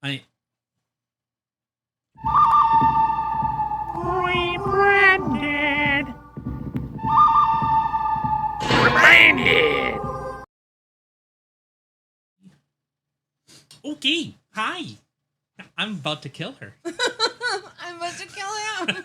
I Rebranded. Rebranded. okay. Hi. I'm about to kill her. I'm about to kill him.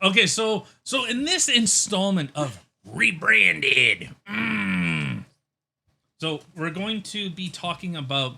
Okay, so in this installment of Rebranded, so we're going to be talking about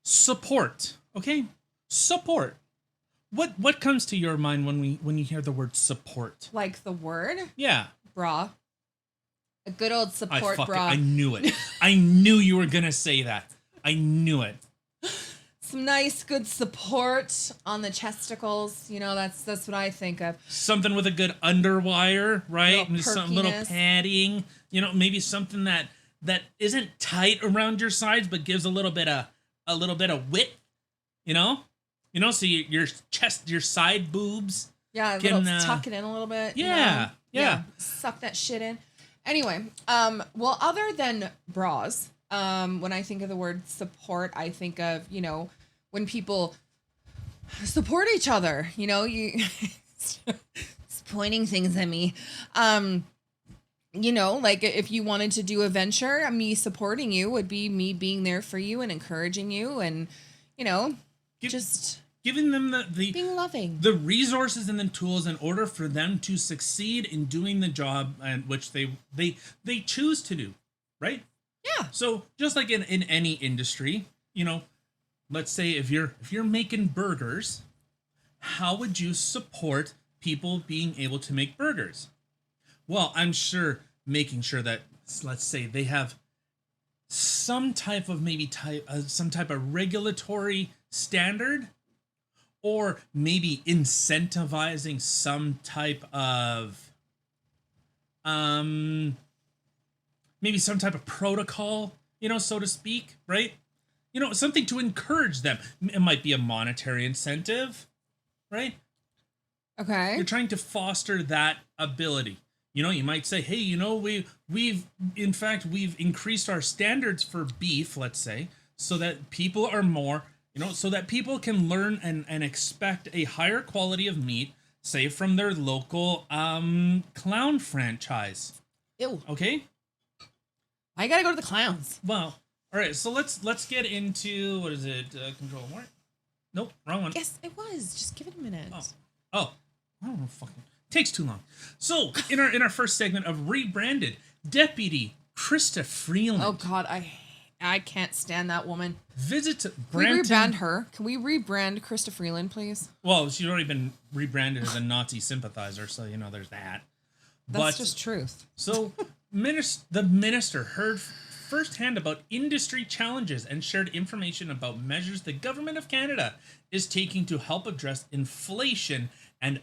support. Okay, support. What comes to your mind when you hear the word support? Like the word Yeah, bra. A good old support bra. I knew it. I knew you were gonna say that. I knew it. Some nice, good support on the chesticles. You know, that's what I think of. Something with a good underwire, right? Little And some little perkiness. padding. You know, maybe something that isn't tight around your sides, but gives a little bit of width. You know, so your chest, your side boobs. Yeah, Can, tuck it in a little bit. you Yeah, know? yeah. Suck that shit in. Anyway, well, other than bras, when I think of the word support, I think of, you know, when people support each other, you know, it's pointing things at me. You know, like if you wanted to do a venture, me supporting you would be me being there for you and encouraging you and, you know, just Giving them the being loving. the resources and the tools in order for them to succeed in doing the job and which they choose to do, right? Yeah. So just like in any industry, you know, let's say if you're making burgers, how would you support people being able to make burgers? Well, I'm sure making sure that, let's say, they have some type of some type of regulatory standard, or maybe incentivizing some type of maybe some type of protocol, you know, so to speak, right? You know, something to encourage them. It might be a monetary incentive, right? Okay. You're trying to foster that ability. You know, you might say, hey, you know, we've increased our standards for beef, let's say, so that people are more, you know, so that people can learn and expect a higher quality of meat, say from their local clown franchise. Ew. Okay? I gotta go to the clowns. Well, all right, so let's get into, what is it? Control more? Nope, wrong one. Yes, it was. Just give it a minute. Oh, I don't know. Fucking takes too long. So in our first segment of Rebranded, Deputy Krista Freeland. Oh God, I can't stand that woman. Visit Can Brampton. we rebrand her? Can we rebrand Krista Freeland, please? Well, she's already been rebranded as a Nazi sympathizer, so you know there's that. That's just truth. So the minister heard firsthand about industry challenges and shared information about measures the government of Canada is taking to help address inflation and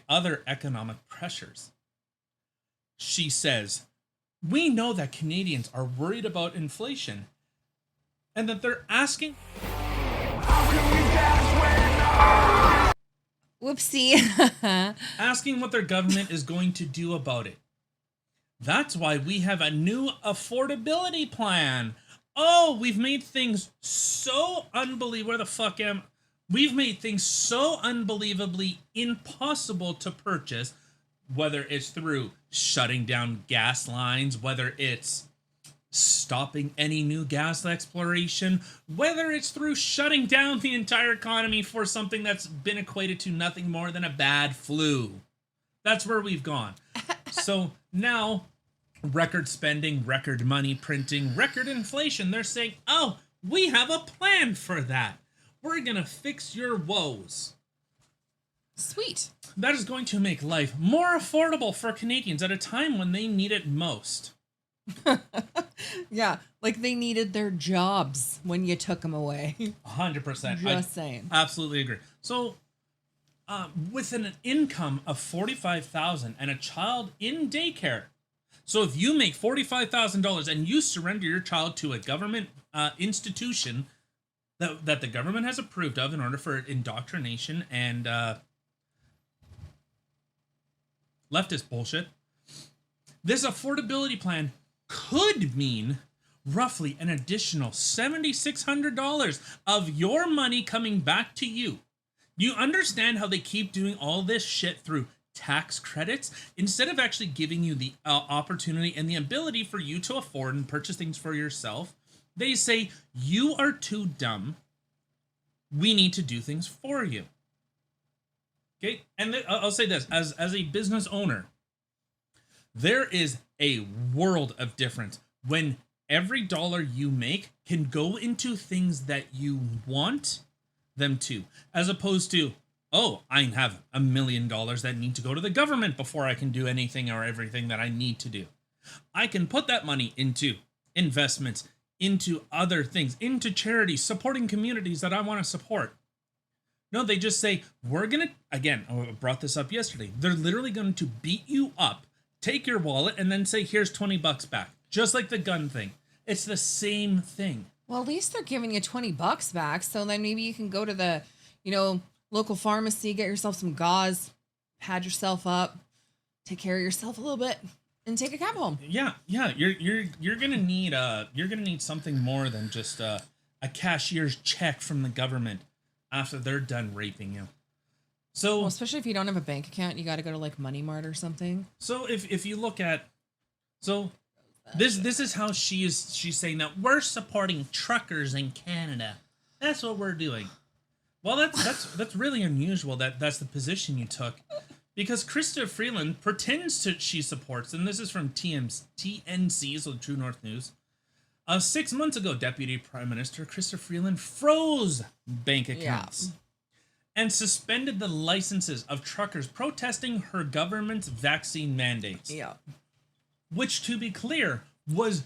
other economic pressures. She says, we know that Canadians are worried about inflation and that they're asking Whoopsie. asking what their government is going to do about it. That's why we have a new affordability plan. Oh, we've made things so unbelievable. Where the fuck am We've made things so unbelievably impossible to purchase, whether it's through shutting down gas lines, whether it's stopping any new gas exploration, whether it's through shutting down the entire economy for something that's been equated to nothing more than a bad flu. That's where we've gone. So now, record spending, record money printing, record inflation, they're saying, oh, we have a plan for that. We're going to fix your woes. Sweet. That is going to make life more affordable for Canadians at a time when they need it most. Yeah, like they needed their jobs when you took them away. 100%. Just saying. Absolutely agree. So, with an income of $45,000 and a child in daycare, so if you make $45,000 and you surrender your child to a government institution that the government has approved of in order for indoctrination and leftist bullshit, this affordability plan could mean roughly an additional $7,600 of your money coming back to you. You understand how they keep doing all this shit through tax credits instead of actually giving you the opportunity and the ability for you to afford and purchase things for yourself? They say, you are too dumb. We need to do things for you. Okay, and I'll say this, as a business owner, there is a world of difference when every dollar you make can go into things that you want them to, as opposed to, oh, I have $1 million that need to go to the government before I can do anything or everything that I need to do. I can put that money into investments, into other things, into charities, supporting communities that I want to support. No, they just say, we're going to, again, I brought this up yesterday, they're literally going to beat you up, take your wallet, and then say, here's $20 back. Just like the gun thing. It's the same thing. Well, at least they're giving you $20 back. So then maybe you can go to the, local pharmacy, get yourself some gauze, pad yourself up, take care of yourself a little bit, and take a cab home. Yeah. You're gonna need something more than just a cashier's check from the government after they're done raping you. So, well, especially if you don't have a bank account, you got to go to like Money Mart or something. So if you look at, this is how she's saying that we're supporting truckers in Canada. That's what we're doing. Well, that's really unusual that that's the position you took, because Chrystia Freeland pretends she supports, and this is from TNC, so True North News. 6 months ago, Deputy Prime Minister Chrystia Freeland froze bank accounts and suspended the licenses of truckers protesting her government's vaccine mandates. Yeah. Which, to be clear, was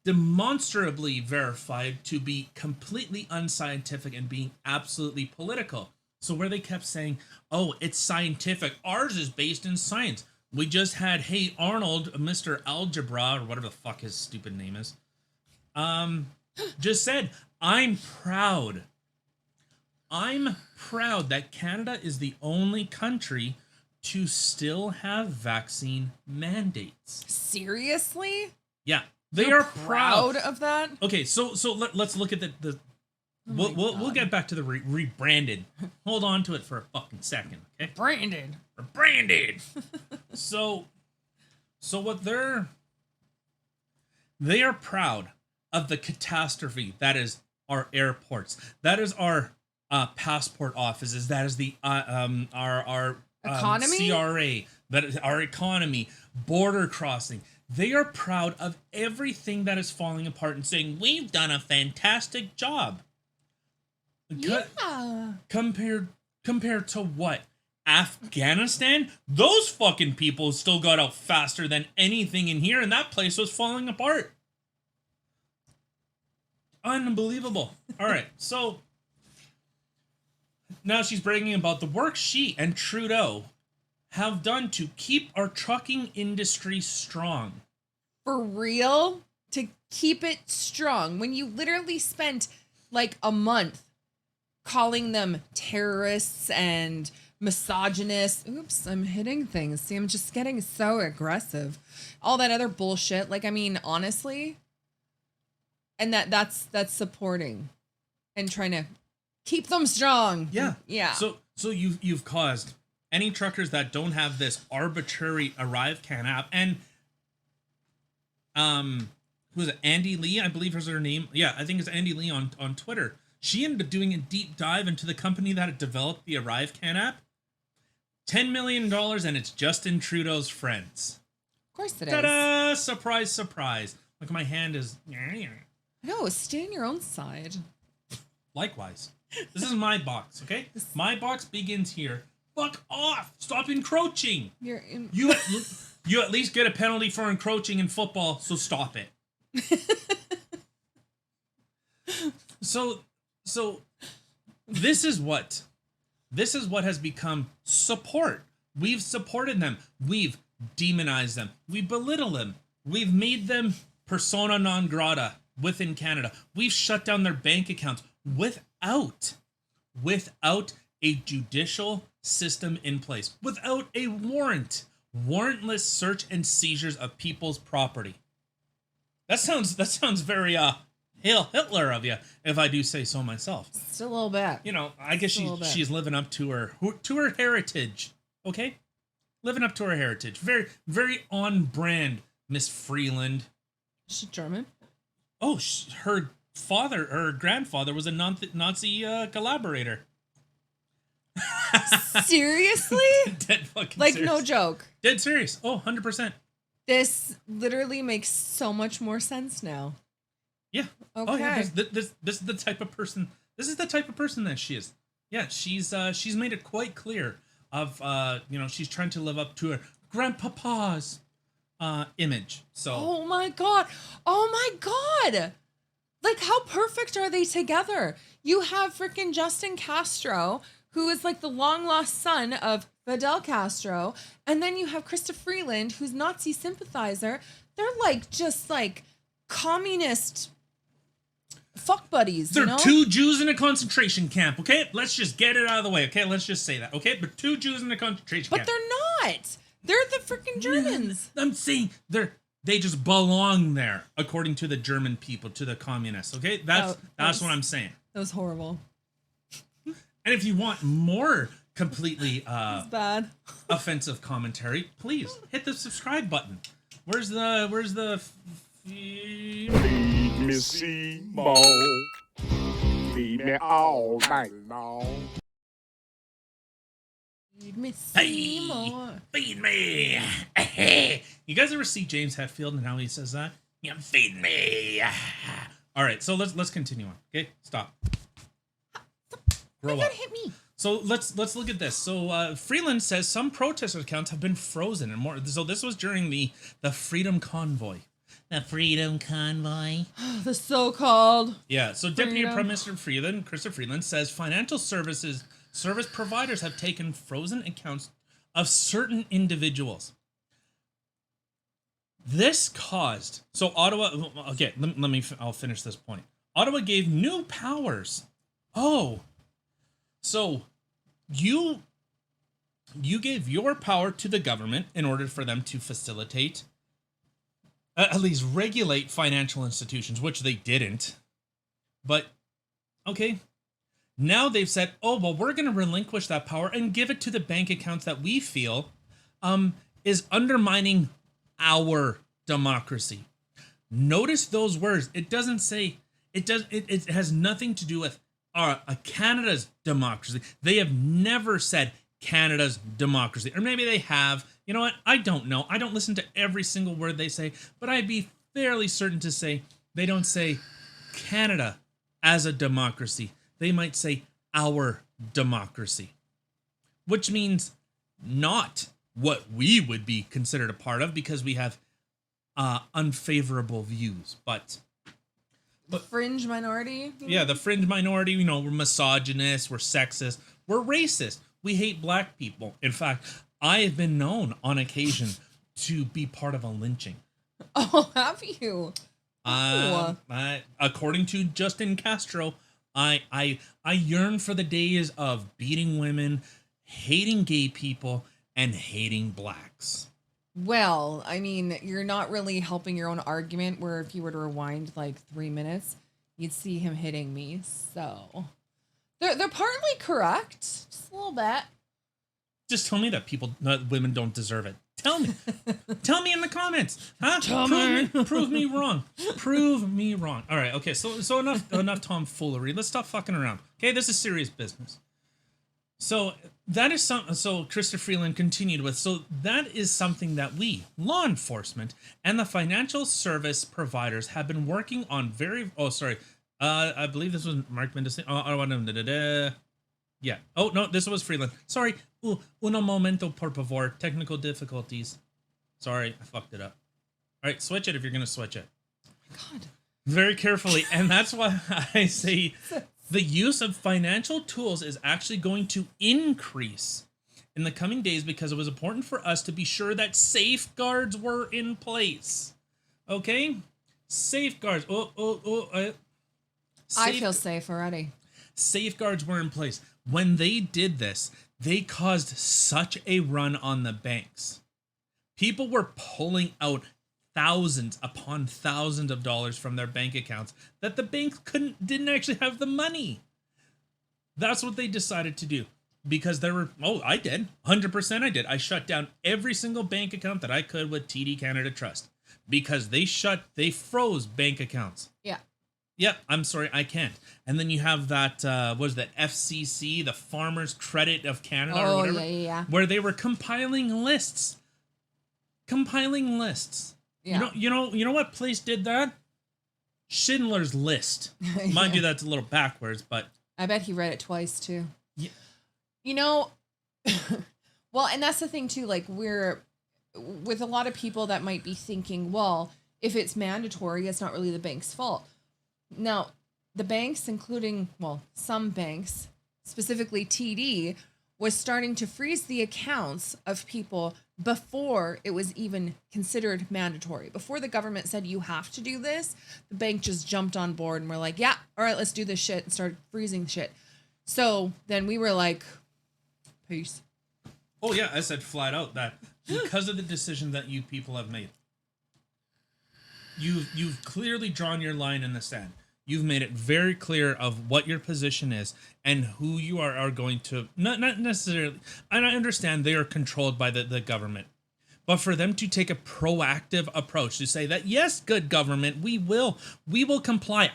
demonstrably verified to be completely unscientific and being absolutely political. So where they kept saying, oh, it's scientific, ours is based in science. We just had, hey, Arnold, Mr. Algebra, or whatever the fuck his stupid name is, just said, I'm proud that Canada is the only country to still have vaccine mandates. Seriously? Yeah, they are proud of that. Okay, so let's look at the we'll get back to the rebranded. Hold on to it for a fucking second, okay? Branded. So what they are proud of the catastrophe that is our airports, that is our passport offices, that is the our economy, CRA, that is our economy, border crossing. They are proud of everything that is falling apart and saying, we've done a fantastic job. Yeah. Compared to what? Afghanistan? Those fucking people still got out faster than anything in here, and that place was falling apart. Unbelievable. All right, so now she's bragging about the work she and Trudeau have done to keep our trucking industry strong. For real? To keep it strong. When you literally spent like a month calling them terrorists and misogynists. Oops, I'm hitting things. See, I'm just getting so aggressive. All that other bullshit. Like, I mean, honestly. And that's supporting and trying to keep them strong. Yeah. Yeah. So you've caused any truckers that don't have this arbitrary ArriveCan app, and who is it? Andy Lee, I believe is her name. Yeah, I think it's Andy Lee on Twitter. She ended up doing a deep dive into the company that had developed the ArriveCan app. $10 million, and it's Justin Trudeau's friends. Of course it Ta-da! Surprise, surprise. Look, my hand is... No, stay on your own side. Likewise. This is my box, okay? My box begins here. Fuck off! Stop encroaching! You at least get a penalty for encroaching in football, so stop it. So this is what has become support. We've supported them. We've demonized them. We belittle them. We've made them persona non grata within Canada. We've shut down their bank accounts without a judicial system in place, without a warrantless search and seizures of people's property. That sounds very Hail Hitler of you, if I do say so myself. Just a little bit. You know, I guess she's living up to her heritage. Okay, living up to her heritage. Very very on brand, Miss Freeland. Is she German? Oh, her grandfather was a Nazi collaborator. Seriously? Dead fucking like serious. no joke. Dead serious. Oh, 100%. This literally makes so much more sense now. Yeah. Okay. Oh yeah. This is the type of person. This is the type of person that she is. Yeah. She's made it quite clear of she's trying to live up to her grandpapa's image. So. Oh my god. Oh my god. Like how perfect are they together? You have freaking Justin Castro, who is like the long lost son of Fidel Castro, and then you have Krista Freeland, who's Nazi sympathizer. They're like just like communist fuck buddies. They're you know? two Jews in a concentration camp. Okay, let's just get it out of the way. Okay, let's just say that. Okay, but two Jews in a concentration camp. But they're not. They're the freaking Germans. I'm saying they just belong there, according to the German people, to the communists. Okay, that's what I'm saying. That was horrible. And if you want more completely It's bad. offensive commentary, please hit the subscribe button. Where's the Feed me Seymour. Feed me all night long. Feed me Hey, Seymour. feed me. You guys ever see James Hetfield and how he says that? Yeah, feed me. All right, so let's continue on. Okay, stop. Grow You up. gotta hit me. So let's look at this. So Freeland says some protest accounts have been frozen and more. So this was during the Freedom Convoy. The Freedom Convoy. The so-called. Yeah. So Deputy Freedom. Prime Minister Freeland, Krista Freeland, says financial service providers have taken frozen accounts of certain individuals. This caused Ottawa. Okay, I'll finish this point. Ottawa gave new powers. Oh, so you gave your power to the government in order for them to facilitate, at least regulate financial institutions, which they didn't. But okay, now they've said, oh well, we're going to relinquish that power and give it to the bank accounts that we feel is undermining our democracy. Notice those words. It doesn't say it has nothing to do with Canada's democracy. They have never said Canada's democracy, or maybe they have. You know what? I don't know. I don't listen to every single word they say, but I'd be fairly certain to say they don't say Canada as a democracy. They might say our democracy, which means not what we would be considered a part of because we have unfavorable views. But Fringe minority. yeah, the fringe minority, you know, we're misogynist, we're sexist, we're racist. We hate black people. In fact, I have been known on occasion to be part of a lynching. Oh, have you? According to Justin Castro, I yearn for the days of beating women, hating gay people, and hating blacks. Well, I mean, you're not really helping your own argument, where if you were to rewind like 3 minutes, you'd see him hitting me. So they're partly correct. Just a little bit. Just tell me that women don't deserve it. Tell me. Tell me in the comments. Huh? Prove me wrong. Prove me wrong. All right. Okay. So enough tomfoolery. Let's stop fucking around. Okay. This is serious business. So that is so Krista Freeland continued with. So that is something that we, law enforcement, and the financial service providers have been working on I believe this was Mark Mendes. Yeah. Oh, no, this was Freeland. Sorry. Uno momento, por favor. Technical difficulties. Sorry, I fucked it up. All right, switch it if you're going to switch it. God. Very carefully. And that's why I say the use of financial tools is actually going to increase in the coming days because it was important for us to be sure that safeguards were in place. Okay? Safeguards. I feel safe already. Safeguards were in place. When they did this, they caused such a run on the banks. People were pulling out thousands upon thousands of dollars from their bank accounts that the bank didn't actually have the money. That's what they decided to do. Because there were, I did. 100% I did. I shut down every single bank account that I could with TD Canada Trust. Because they froze bank accounts. Yeah. Yep, I'm sorry, I can't. And then you have that, what was that, FCC, the Farmers Credit of Canada or whatever. Yeah. Where they were compiling lists. Yeah. You know what place did that? Schindler's List. Mind you, that's a little backwards, but... I bet he read it twice, too. Yeah. You know, well, and that's the thing, too. Like, we're... With a lot of people that might be thinking, well, if it's mandatory, it's not really the bank's fault. Now, the banks, including, well, some banks, specifically TD, was starting to freeze the accounts of people before it was even considered mandatory. Before the government said you have to do this, the bank just jumped on board and were like, yeah, all right, let's do this shit, and started freezing shit. So then we were like, peace. Oh, yeah, I said flat out that because of the decision that you people have made, you've clearly drawn your line in the sand. You've made it very clear of what your position is and who you are going to, not necessarily, and I understand they are controlled by the government, but for them to take a proactive approach to say that, yes, good government, we will comply.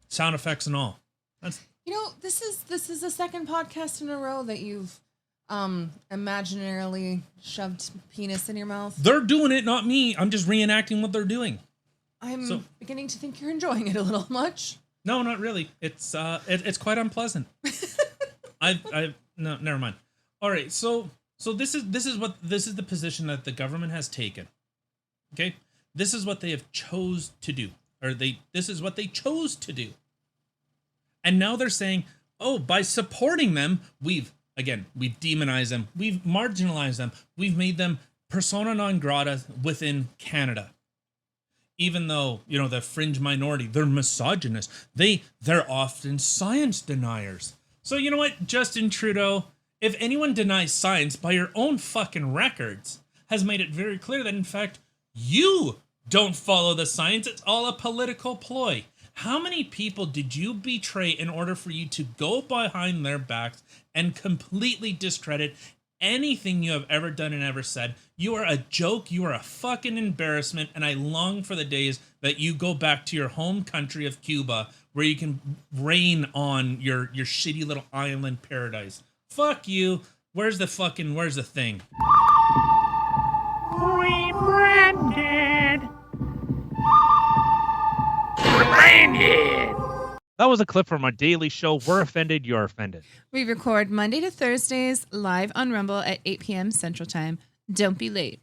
Sound effects and all. That's, you know, this is the second podcast in a row that you've imaginarily shoved penis in your mouth. they're doing it, not me. I'm just reenacting what they're doing. I'm beginning to think you're enjoying it a little much. No, not really. It's quite unpleasant. No, never mind. All right, so this is the position that the government has taken. Okay, this is what they have chose to do, this is what they chose to do, and now they're saying, oh, by supporting them, we've demonized them, we've marginalized them, we've made them persona non grata within Canada. Even though, you know, the fringe minority, they're misogynist. They're often science deniers. So you know what, Justin Trudeau, if anyone denies science by your own fucking records, has made it very clear that in fact, you don't follow the science. It's all a political ploy. How many people did you betray in order for you to go behind their backs and completely discredit anything you have ever done and ever said? You are a joke. You are a fucking embarrassment. And I long for the days that you go back to your home country of Cuba where you can reign on your shitty little island paradise. Fuck you. Where's the thing? Rebranded. Rebranded. That was a clip from our daily show, We're Offended, You're Offended. We record Monday to Thursdays live on Rumble at 8 p.m. Central Time. Don't be late.